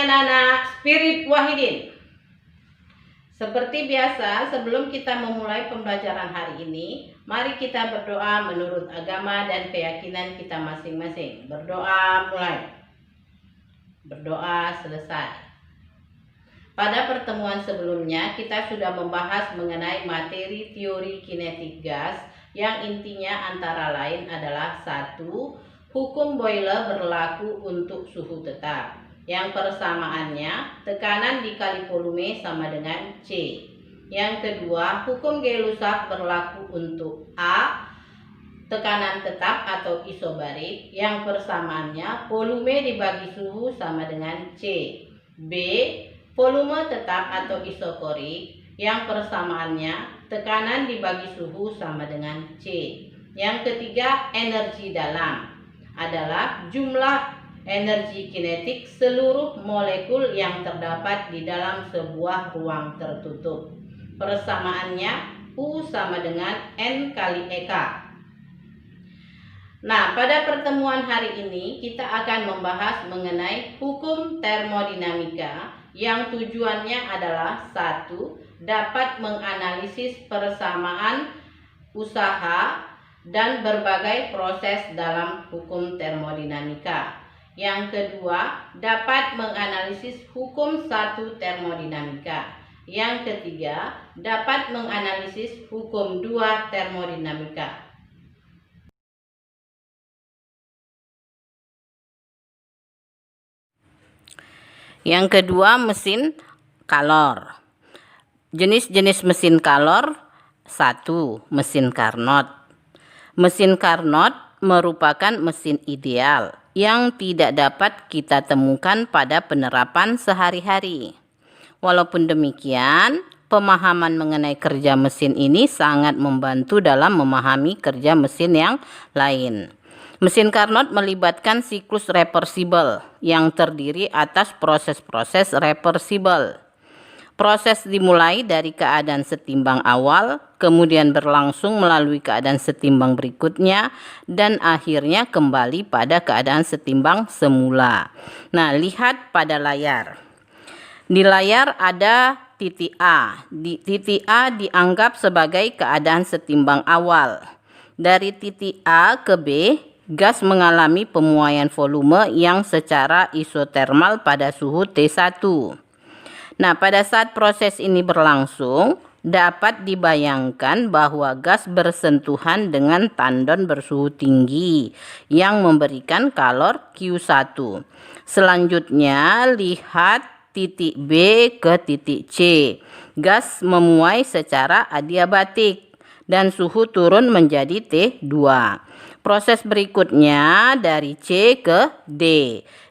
anak-anak Spirit Wahidin. Seperti biasa, sebelum kita memulai pembelajaran hari ini, mari kita berdoa menurut agama dan keyakinan kita masing-masing. Berdoa mulai. Berdoa selesai. Pada pertemuan sebelumnya, kita sudah membahas mengenai materi teori kinetik gas yang intinya antara lain adalah 1. Hukum Boyle berlaku untuk suhu tetap. Yang persamaannya, tekanan dikali volume sama dengan C. Yang kedua, hukum Gay-Lussac berlaku untuk A, tekanan tetap atau isobarik. Yang persamaannya, volume dibagi suhu sama dengan C. B, volume tetap atau isokorik. Yang persamaannya, tekanan dibagi suhu sama dengan C. Yang ketiga, energi dalam adalah jumlah energi kinetik seluruh molekul yang terdapat di dalam sebuah ruang tertutup. Persamaannya U sama dengan N kali EK. Nah, pada pertemuan hari ini kita akan membahas mengenai hukum termodinamika yang tujuannya adalah 1. Dapat menganalisis persamaan usaha dan berbagai proses dalam hukum termodinamika. Yang kedua, dapat menganalisis hukum 1 termodinamika. Yang ketiga, dapat menganalisis hukum 2 termodinamika. Yang kedua, mesin Calor. Jenis-jenis mesin Calor. 1. Mesin Carnot. Mesin Carnot merupakan mesin ideal yang tidak dapat kita temukan pada penerapan sehari-hari. Walaupun demikian, pemahaman mengenai kerja mesin ini sangat membantu dalam memahami kerja mesin yang lain. Mesin Carnot melibatkan siklus reversibel yang terdiri atas proses-proses reversibel. Proses dimulai dari keadaan setimbang awal, kemudian berlangsung melalui keadaan setimbang berikutnya, dan akhirnya kembali pada keadaan setimbang semula. Nah, lihat pada layar. Di layar ada titik A. Titik A dianggap sebagai keadaan setimbang awal. Dari titik A ke B, gas mengalami pemuaian volume yang secara isotermal pada suhu T1. Nah, pada saat proses ini berlangsung, dapat dibayangkan bahwa gas bersentuhan dengan tandon bersuhu tinggi yang memberikan kalor Q1. Selanjutnya, lihat titik B ke titik C. Gas memuai secara adiabatik dan suhu turun menjadi T2. Proses berikutnya dari C ke D.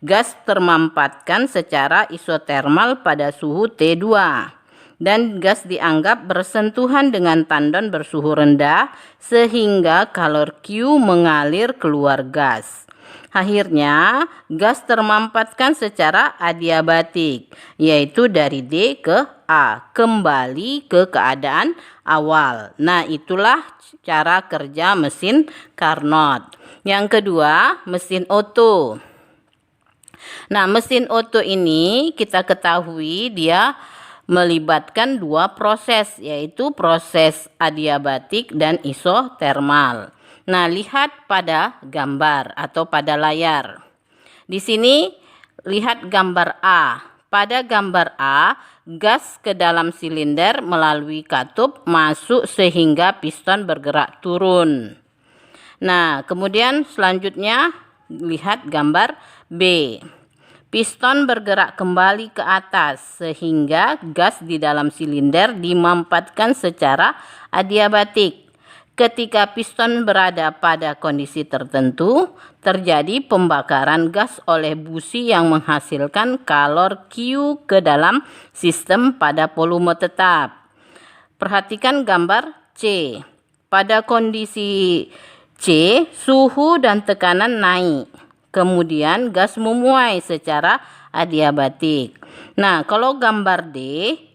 Gas termampatkan secara isotermal pada suhu T2 dan gas dianggap bersentuhan dengan tandon bersuhu rendah sehingga kalor Q mengalir keluar gas. Akhirnya, gas termampatkan secara adiabatik, yaitu dari D ke A, kembali ke keadaan awal. Nah, itulah cara kerja mesin Carnot. Yang kedua, mesin Otto. Nah, mesin Otto ini kita ketahui dia melibatkan 2 proses, yaitu proses adiabatik dan isotermal. Nah, lihat pada gambar atau pada layar. Di sini lihat gambar A. Pada gambar A, gas ke dalam silinder melalui katup masuk sehingga piston bergerak turun. Nah, kemudian selanjutnya lihat gambar B. Piston bergerak kembali ke atas sehingga gas di dalam silinder dimampatkan secara adiabatik. Ketika piston berada pada kondisi tertentu, terjadi pembakaran gas oleh busi yang menghasilkan kalor Q ke dalam sistem pada volume tetap. Perhatikan gambar C. Pada kondisi C, suhu dan tekanan naik. Kemudian gas memuai secara adiabatik. Nah, kalau gambar D,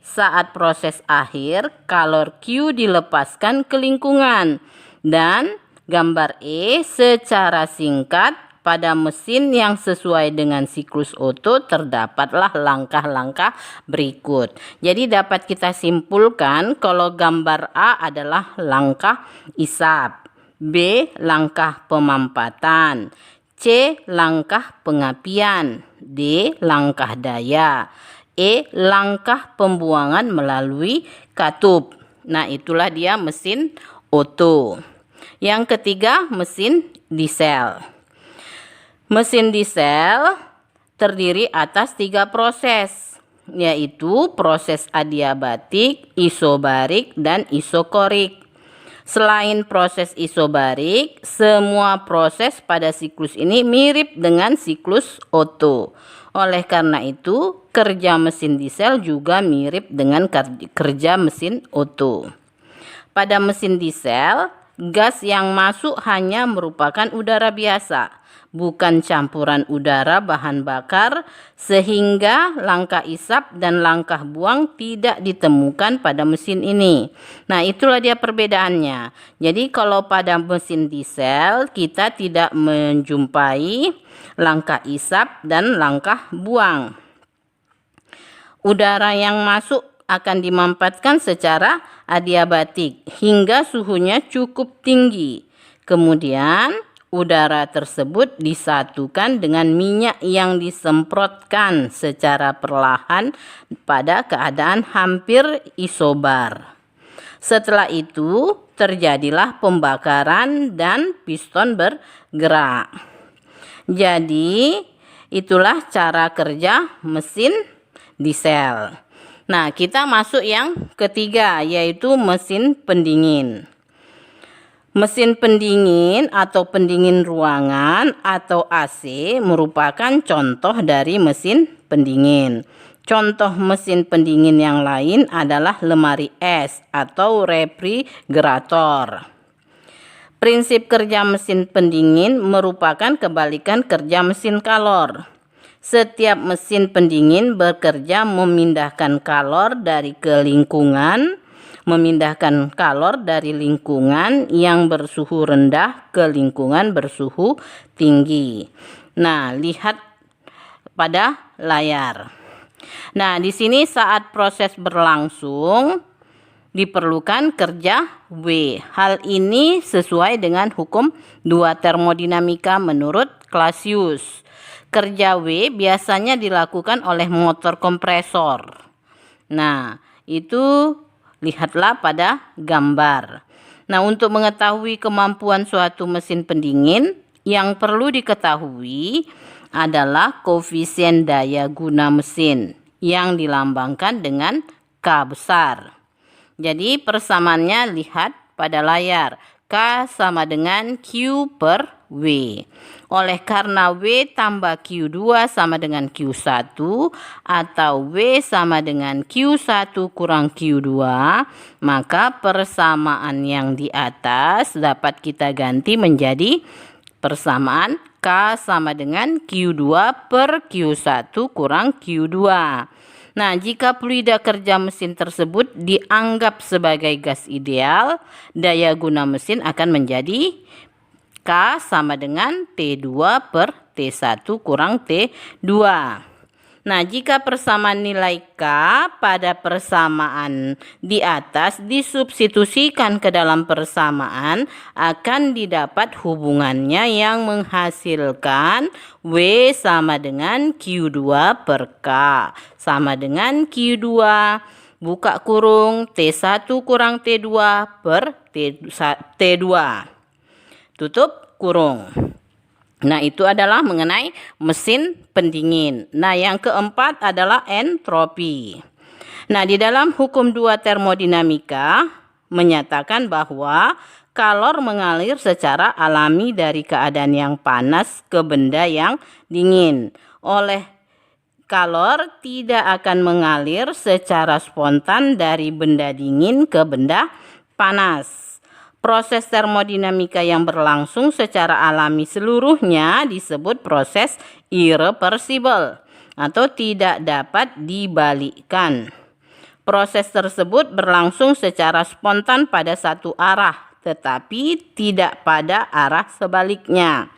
saat proses akhir, kalor Q dilepaskan ke lingkungan. Dan gambar E, secara singkat, pada mesin yang sesuai dengan siklus Otto terdapatlah langkah-langkah berikut. Jadi dapat kita simpulkan kalau gambar A adalah langkah isap, B langkah pemampatan, C langkah pengapian, D langkah daya, E langkah pembuangan melalui katup. Nah, itulah dia mesin Otto. Yang ketiga, mesin diesel. Mesin diesel terdiri atas 3 proses, yaitu proses adiabatik, isobarik, dan isokorik. Selain proses isobarik, semua proses pada siklus ini mirip dengan siklus Otto. Oleh karena itu, kerja mesin diesel juga mirip dengan kerja mesin Otto. Pada mesin diesel, gas yang masuk hanya merupakan udara biasa, bukan campuran udara bahan bakar, sehingga langkah isap dan langkah buang tidak ditemukan pada mesin ini. Nah, itulah dia perbedaannya. Jadi kalau pada mesin diesel kita tidak menjumpai langkah isap dan langkah buang. Udara yang masuk akan dimampatkan secara adiabatik hingga suhunya cukup tinggi. Kemudian udara tersebut disatukan dengan minyak yang disemprotkan secara perlahan pada keadaan hampir isobar. Setelah itu terjadilah pembakaran dan piston bergerak. Jadi itulah cara kerja mesin diesel. Nah, kita masuk yang ketiga, yaitu mesin pendingin. Mesin pendingin atau pendingin ruangan atau AC merupakan contoh dari mesin pendingin. Contoh mesin pendingin yang lain adalah lemari es atau refrigerator. Prinsip kerja mesin pendingin merupakan kebalikan kerja mesin kalor. Setiap mesin pendingin bekerja memindahkan kalor dari lingkungan yang bersuhu rendah ke lingkungan bersuhu tinggi. Nah, lihat pada layar. Nah, di sini saat proses berlangsung diperlukan kerja W. Hal ini sesuai dengan hukum 2 termodinamika menurut Clausius. Kerja W biasanya dilakukan oleh motor kompresor. Nah, itu lihatlah pada gambar. Nah, untuk mengetahui kemampuan suatu mesin pendingin, yang perlu diketahui adalah koefisien daya guna mesin yang dilambangkan dengan K besar. Jadi persamaannya lihat pada layar. K sama dengan Q per W. Oleh karena W tambah Q2 sama dengan Q1 atau W sama dengan Q1 kurang Q2, maka persamaan yang di atas dapat kita ganti menjadi persamaan K sama dengan Q2 per Q1 kurang Q2. Nah, jika fluida kerja mesin tersebut dianggap sebagai gas ideal, daya guna mesin akan menjadi K sama dengan T2 per T1 kurang T2. Nah, jika persamaan nilai K pada persamaan di atas disubstitusikan ke dalam persamaan, akan didapat hubungannya yang menghasilkan W sama dengan Q2 per K sama dengan Q2 buka kurung T1 kurang T2 per T2 tutup kurung. Nah, itu adalah mengenai mesin pendingin. Nah, yang keempat adalah entropi. Nah, di dalam hukum 2 termodinamika menyatakan bahwa kalor mengalir secara alami dari keadaan yang panas ke benda yang dingin. Oleh kalor tidak akan mengalir secara spontan dari benda dingin ke benda panas. Proses termodinamika yang berlangsung secara alami seluruhnya disebut proses irreversible atau tidak dapat dibalikkan. Proses tersebut berlangsung secara spontan pada satu arah, tetapi tidak pada arah sebaliknya.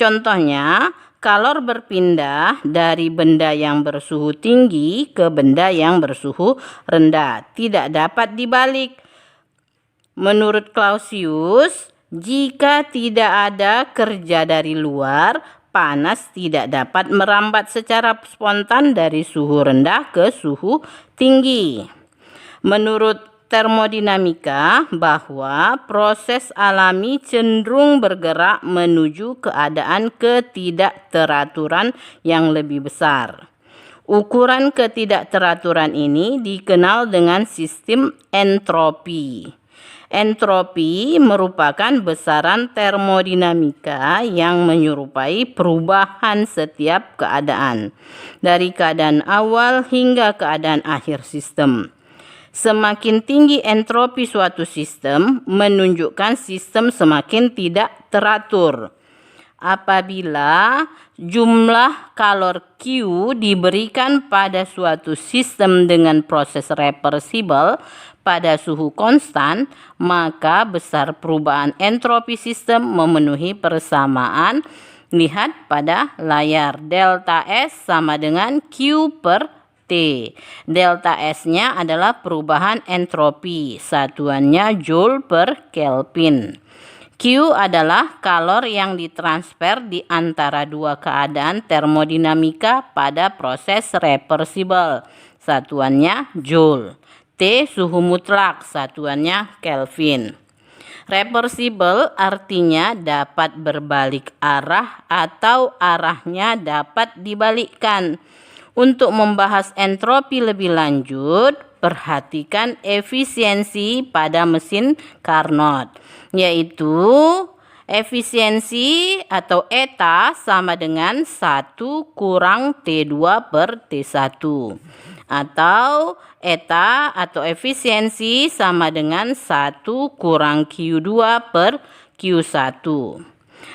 Contohnya, kalor berpindah dari benda yang bersuhu tinggi ke benda yang bersuhu rendah, tidak dapat dibalik. Menurut Clausius, jika tidak ada kerja dari luar, panas tidak dapat merambat secara spontan dari suhu rendah ke suhu tinggi. Menurut termodinamika, bahwa proses alami cenderung bergerak menuju keadaan ketidakteraturan yang lebih besar. Ukuran ketidakteraturan ini dikenal dengan sistem entropi. Entropi merupakan besaran termodinamika yang menyerupai perubahan setiap keadaan, dari keadaan awal hingga keadaan akhir sistem. Semakin tinggi entropi suatu sistem, menunjukkan sistem semakin tidak teratur. Apabila jumlah kalor Q diberikan pada suatu sistem dengan proses reversibel pada suhu konstan, maka besar perubahan entropi sistem memenuhi persamaan. Lihat pada layar, delta S sama dengan Q per T. Delta S-nya adalah perubahan entropi, satuannya Joule per Kelvin. Q adalah kalor yang ditransfer di antara dua keadaan termodinamika pada proses reversibel, satuannya Joule. T suhu mutlak, satuannya Kelvin. Reversibel artinya dapat berbalik arah atau arahnya dapat dibalikkan. Untuk membahas entropi lebih lanjut, perhatikan efisiensi pada mesin Carnot, yaitu efisiensi atau eta sama dengan 1 kurang T2 per T1, atau eta atau efisiensi sama dengan 1 kurang Q2 per Q1.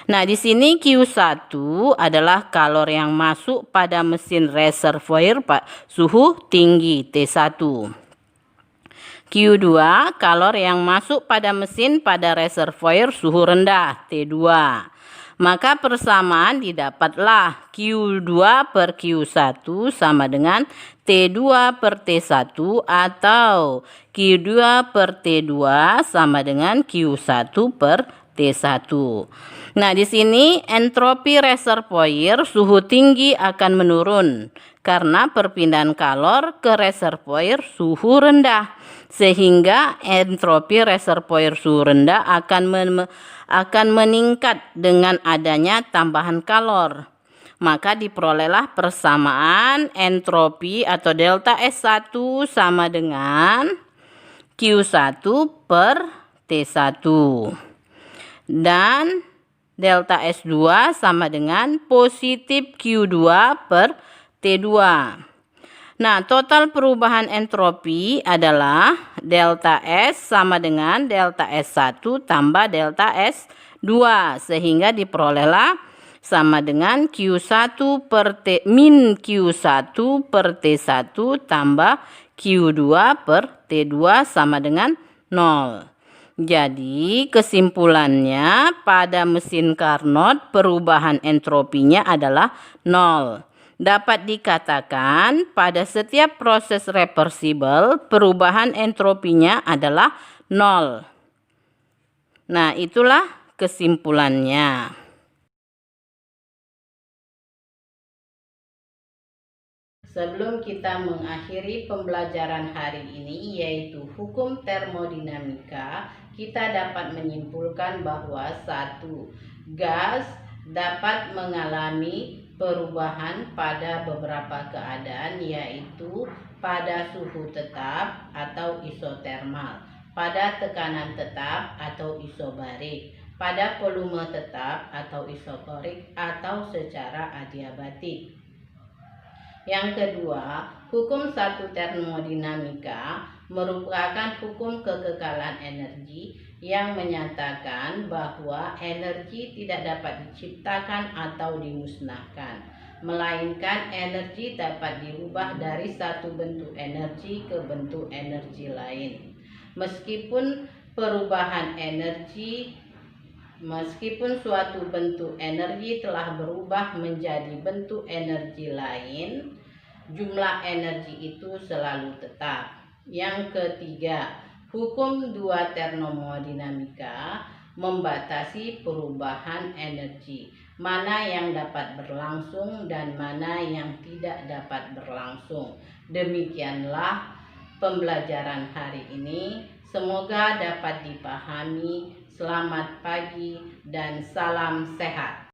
Nah, di sini Q1 adalah kalor yang masuk pada mesin reservoir suhu tinggi T1. Q2 kalor yang masuk pada mesin pada reservoir suhu rendah T2. Maka persamaan didapatlah Q2 per Q1 sama dengan T2 per T1 atau Q2 per T2 sama dengan Q1 per T1. Nah, di sini entropi reservoir suhu tinggi akan menurun karena perpindahan kalor ke reservoir suhu rendah, sehingga entropi reservoir suhu rendah akan meningkat dengan adanya tambahan kalor. Maka diperolehlah persamaan entropi atau delta S1 sama dengan Q1 per T1. Dan delta S2 sama dengan positif Q2 per T2. Nah, total perubahan entropi adalah delta S sama dengan delta S1 tambah delta S2, sehingga diperolehlah sama dengan Q1 per T min Q1 per T1 tambah Q2 per T2 sama dengan 0. Jadi kesimpulannya, pada mesin Carnot perubahan entropinya adalah 0. Dapat dikatakan pada setiap proses reversibel perubahan entropinya adalah 0. Nah, itulah kesimpulannya. Sebelum kita mengakhiri pembelajaran hari ini, yaitu hukum termodinamika, kita dapat menyimpulkan bahwa 1. Gas dapat mengalami perubahan pada beberapa keadaan, yaitu pada suhu tetap atau isotermal, pada tekanan tetap atau isobarik, pada volume tetap atau isotorik, atau secara adiabatik. Yang kedua, hukum 1 termodinamika merupakan hukum kekekalan energi yang menyatakan bahwa energi tidak dapat diciptakan atau dimusnahkan, melainkan energi dapat dirubah dari satu bentuk energi ke bentuk energi lain. Meskipun perubahan energi Meskipun suatu bentuk energi telah berubah menjadi bentuk energi lain, jumlah energi itu selalu tetap. Yang ketiga, hukum dua termodinamika membatasi perubahan energi, mana yang dapat berlangsung dan mana yang tidak dapat berlangsung. Demikianlah pembelajaran hari ini. Semoga dapat dipahami. Selamat pagi dan salam sehat.